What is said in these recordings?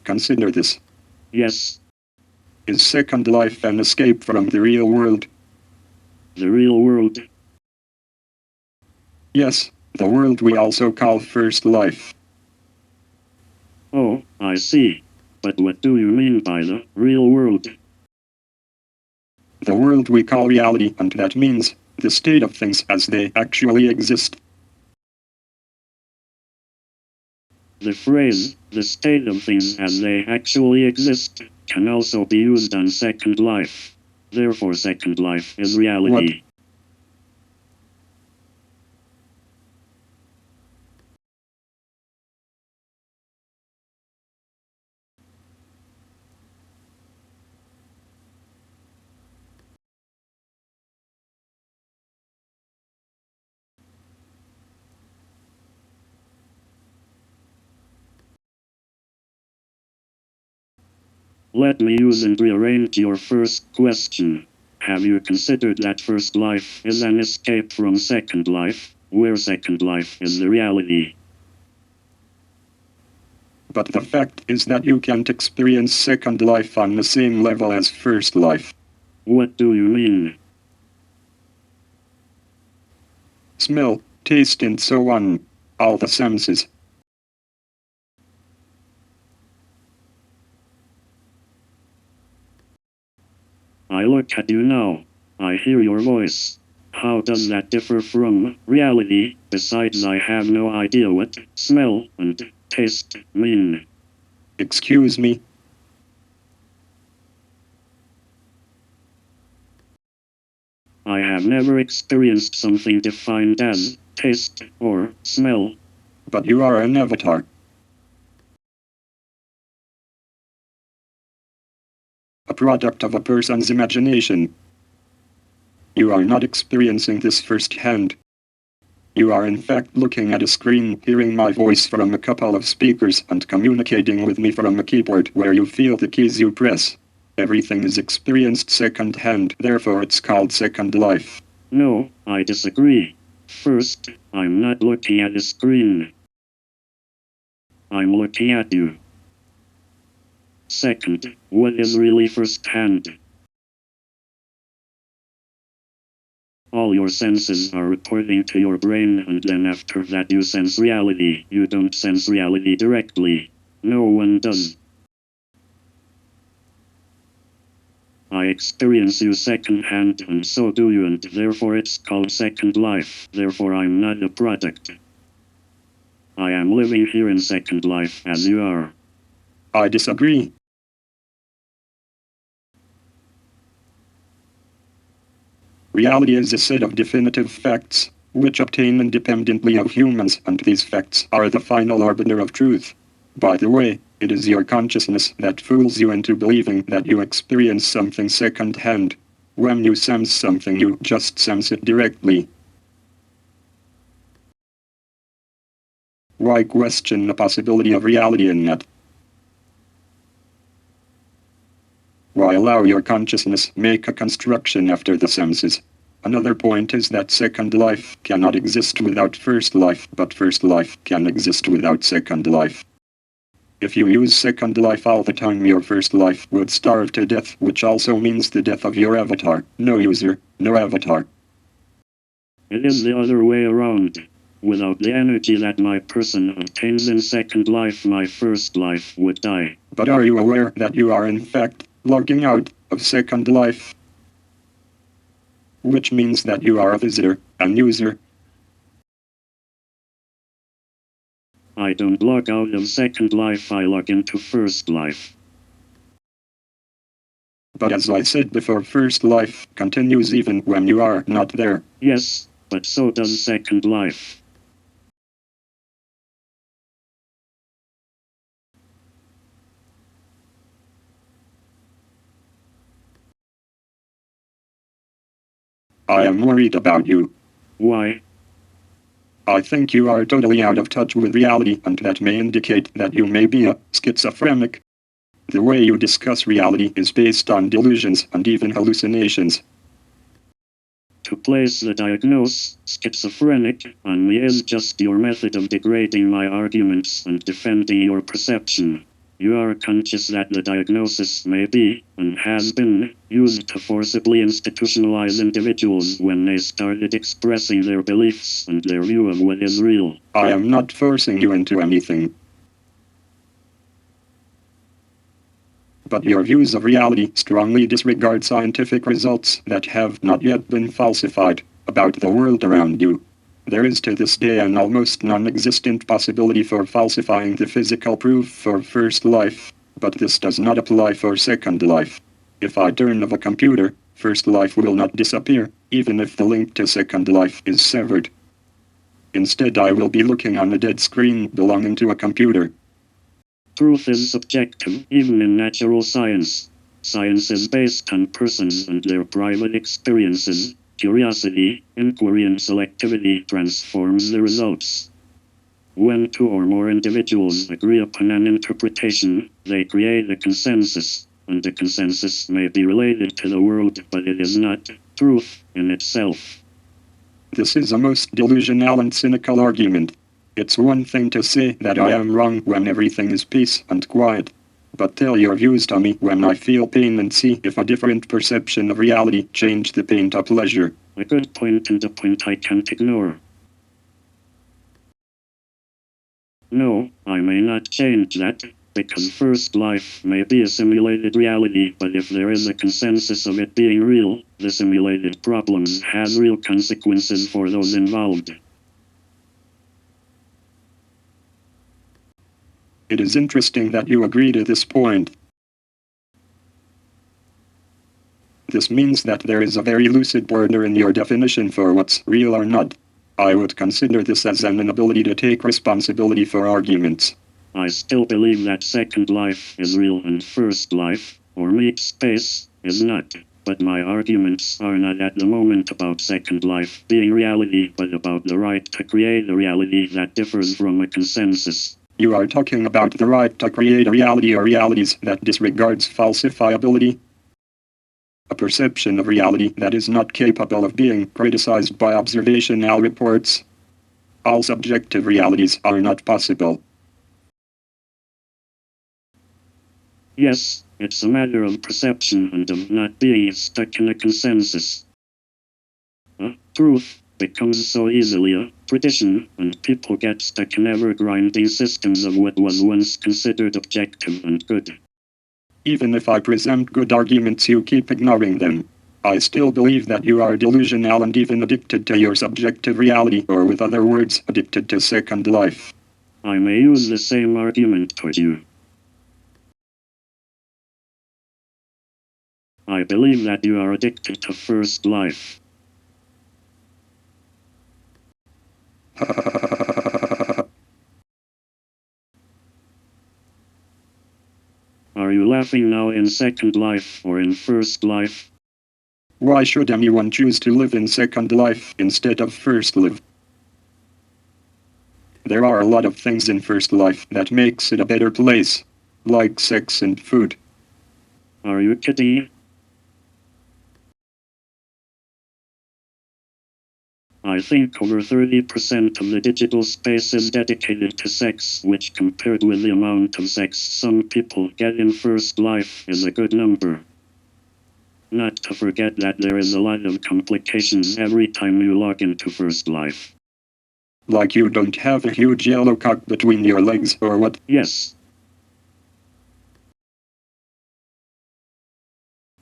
Consider this. Yes. Is second life an escape from the real world? The real world? Yes, the world we also call first life. Oh, I see. But what do you mean by the real world? The world we call reality, and that means the state of things as they actually exist. The phrase, the state of things as they actually exist, can also be used on second life. Therefore, second life is reality. Let me use and rearrange your first question. Have you considered that first life is an escape from second life, where second life is the reality? But the fact is that you can't experience second life on the same level as first life. What do you mean? Smell, taste, and so on. All the senses. I look at you now. I hear your voice. How does that differ from reality? Besides, I have no idea what smell and taste mean. Excuse me? I have never experienced something defined as taste or smell. But you are an avatar. A product of a person's imagination. You are not experiencing this firsthand. You are in fact looking at a screen, hearing my voice from a couple of speakers, and communicating with me from a keyboard where you feel the keys you press. Everything is experienced second-hand, therefore it's called second life. No, I disagree. First, I'm not looking at a screen. I'm looking at you. Second, what is really first-hand? All your senses are reporting to your brain, and then after that you sense reality. You don't sense reality directly. No one does. I experience you second-hand, and so do you, and therefore it's called second life. Therefore I'm not a product. I am living here in second life as you are. I disagree. Reality is a set of definitive facts, which obtain independently of humans, and these facts are the final arbiter of truth. By the way, it is your consciousness that fools you into believing that you experience something second-hand. When you sense something, you just sense it directly. Why question the possibility of reality in that? Why allow your consciousness make a construction after the senses? Another point is that second life cannot exist without first life, but first life can exist without second life. If you use second life all the time, your first life would starve to death, which also means the death of your avatar. No user, no avatar. It is the other way around. Without the energy that my person obtains in second life, my first life would die. But are you aware that you are in fact logging out of second life? Which means that you are a visitor, an user. I don't log out of second life, I log into first life. But as I said before, first life continues even when you are not there. Yes, but so does second life. I am worried about you. Why? I think you are totally out of touch with reality, and that may indicate that you may be a schizophrenic. The way you discuss reality is based on delusions and even hallucinations. To place the diagnosis, schizophrenic, on me is just your method of degrading my arguments and defending your perception. You are conscious that the diagnosis may be, and has been, used to forcibly institutionalize individuals when they started expressing their beliefs and their view of what is real. I am not forcing you into anything. But your views of reality strongly disregard scientific results that have not yet been falsified about the world around you. There is to this day an almost non-existent possibility for falsifying the physical proof for first life, but this does not apply for second life. If I turn off a computer, first life will not disappear, even if the link to second life is severed. Instead, I will be looking on a dead screen belonging to a computer. Truth is subjective, even in natural science. Science is based on persons and their private experiences. Curiosity, inquiry, and selectivity transforms the results. When two or more individuals agree upon an interpretation, they create a consensus, and the consensus may be related to the world, but it is not truth in itself. This is a most delusional and cynical argument. It's one thing to say that I am wrong when everything is peace and quiet, but tell your views to me when I feel pain and see if a different perception of reality change the pain to pleasure. A good point and a point I can't ignore. No, I may not change that, because first life may be a simulated reality, but if there is a consensus of it being real, the simulated problems has real consequences for those involved. It is interesting that you agree to this point. This means that there is a very lucid border in your definition for what's real or not. I would consider this as an inability to take responsibility for arguments. I still believe that second life is real and first life, or meat space, is not. But my arguments are not at the moment about second life being reality, but about the right to create a reality that differs from a consensus. You are talking about the right to create a reality or realities that disregards falsifiability? A perception of reality that is not capable of being criticized by observational reports? All subjective realities are not possible. Yes, it's a matter of perception and of not being stuck in a consensus. Truth becomes so easily a tradition, and people get stuck in ever-grinding systems of what was once considered objective and good. Even if I present good arguments, you keep ignoring them. I still believe that you are delusional and even addicted to your subjective reality, or with other words, addicted to second life. I may use the same argument toward you. I believe that you are addicted to first life. Are you laughing now in second life or in first life? Why should anyone choose to live in second life instead of first life? There are a lot of things in first life that makes it a better place, like sex and food. Are you kidding? I think over 30% of the digital space is dedicated to sex, which compared with the amount of sex some people get in first life is a good number. Not to forget that there is a lot of complications every time you log into first life. Like you don't have a huge yellow cock between your legs or what? Yes.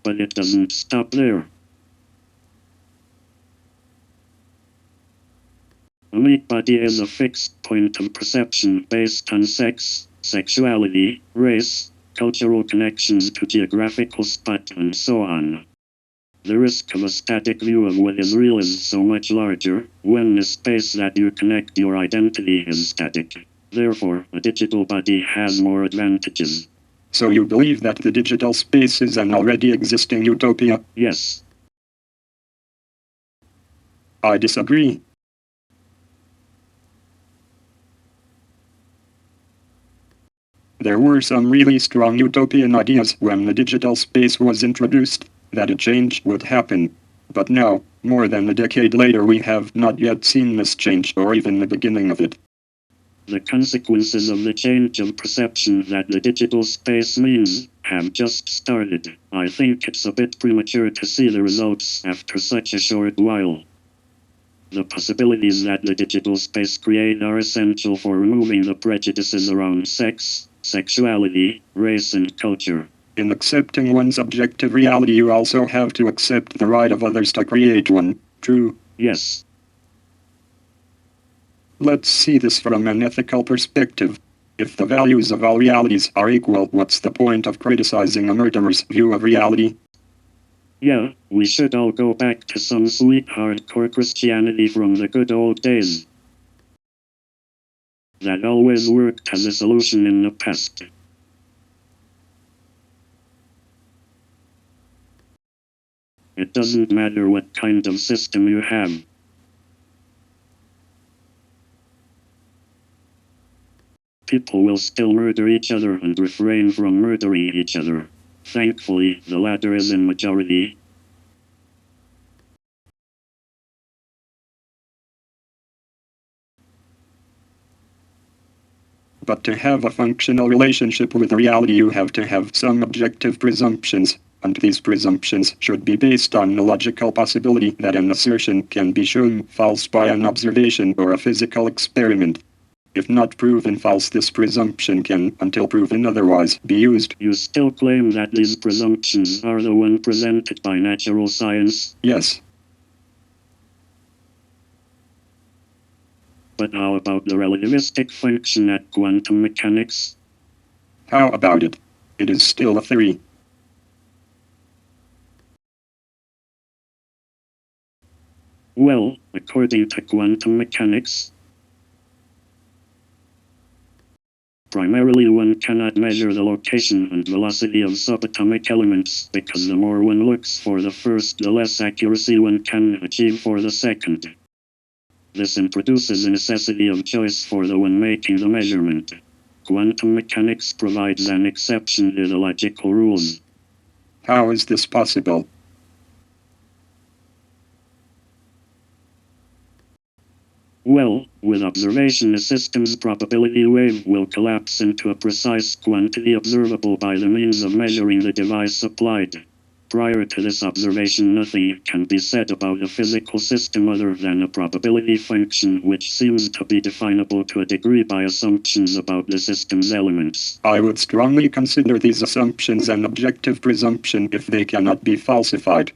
But it doesn't stop there. A meat body is a fixed point of perception based on sex, sexuality, race, cultural connections to geographical spot, and so on. The risk of a static view of what is real is so much larger when the space that you connect your identity is static. Therefore, a digital body has more advantages. So you believe that the digital space is an already existing utopia? Yes. I disagree. There were some really strong utopian ideas when the digital space was introduced, that a change would happen. But now, more than a decade later, we have not yet seen this change or even the beginning of it. The consequences of the change of perception that the digital space means have just started. I think it's a bit premature to see the results after such a short while. The possibilities that the digital space create are essential for removing the prejudices around sex, sexuality, race, and culture. In accepting one's objective reality, you also have to accept the right of others to create one. True. Yes. Let's see this from an ethical perspective. If the values of all realities are equal, what's the point of criticizing a murderer's view of reality? Yeah, we should all go back to some sweet hardcore Christianity from the good old days. That always worked as a solution in the past. It doesn't matter what kind of system you have. People will still murder each other and refrain from murdering each other. Thankfully, the latter is in majority. But to have a functional relationship with reality, you have to have some objective presumptions, and these presumptions should be based on the logical possibility that an assertion can be shown false by an observation or a physical experiment. If not proven false, this presumption can, until proven otherwise, be used. You still claim that these presumptions are the one presented by natural science? Yes. But how about the relativistic function at quantum mechanics? How about it? It is still a theory. Well, according to quantum mechanics, primarily one cannot measure the location and velocity of subatomic elements, because the more one looks for the first, the less accuracy one can achieve for the second. This introduces a necessity of choice for the one making the measurement. Quantum mechanics provides an exception to the logical rules. How is this possible? Well, with observation, a system's probability wave will collapse into a precise quantity observable by the means of measuring the device applied. Prior to this observation, nothing can be said about a physical system other than a probability function, which seems to be definable to a degree by assumptions about the system's elements. I would strongly consider these assumptions an objective presumption if they cannot be falsified.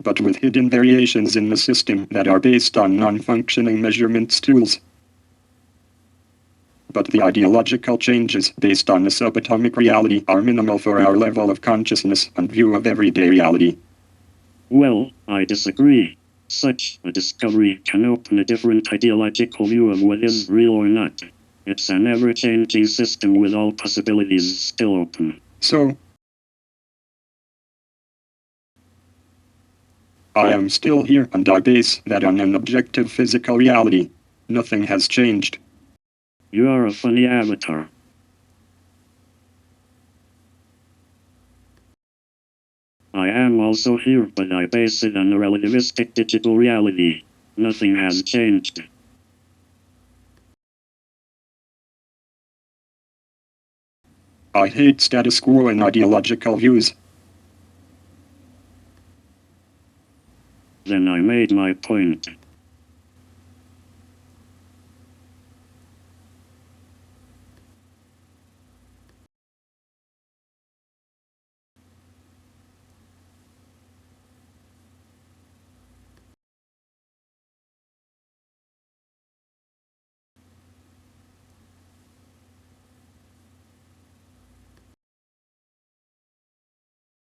But with hidden variations in the system that are based on non-functioning measurement tools. But the ideological changes based on the subatomic reality are minimal for our level of consciousness and view of everyday reality. Well, I disagree. Such a discovery can open a different ideological view of what is real or not. It's an ever-changing system with all possibilities still open. So, I am still here and I base that on an objective physical reality. Nothing has changed. You are a funny avatar. I am also here, but I base it on a relativistic digital reality. Nothing has changed. I hate status quo and ideological views. Then I made my point.